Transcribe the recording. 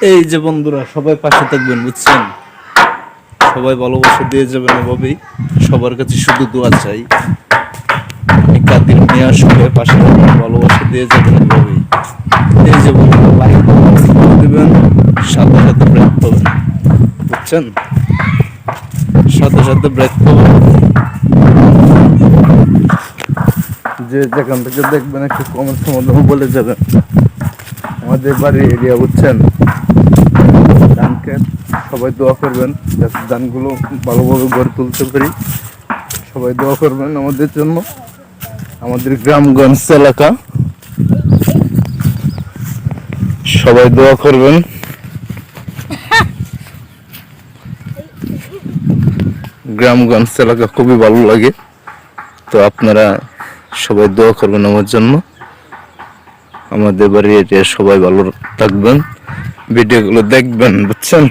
এই যে বন্ধুরা সবাই পাশে থাকবেন, বুঝছেন? সবাই ভালোবাসা দিয়ে যাবেন, এভাবেই সবার কাছে শুধু দোয়া চাই। আমি কাদির মিয়া, সবাই পাশে থাকবেন, ভালোবাসা দিয়ে যাবেন এভাবেই। এই যে বন্ধুরা লাইক দিবেন, সাথে সাথে ব্রেক পাবেন, বুঝছেন? সাথে সাথে ব্রেক পাবেন। যে যেখান থেকে দেখবেন একটু কমেন্টের মাধ্যমে বলে যাবেন আমাদের বাড়ির এরিয়া, বুঝছেন? ধানকে সবাই দোয়া করবেন যাতে ধানগুলো ভালোভাবে গড়ে তুলতে পারি। সবাই দোয়া করবেন আমাদের জন্য। আমাদের গ্রামগঞ্জ এলাকা, সবাই দোয়া করবেন। গ্রামগঞ্জ এলাকা খুবই ভালো লাগে, তো আপনারা সবাই দোয়া করবেন আমার জন্য। আমাদের বাড়ির এরিয়া সবাই ভালো থাকবেন, ভিডিওগুলো দেখবেন, বুঝছেন?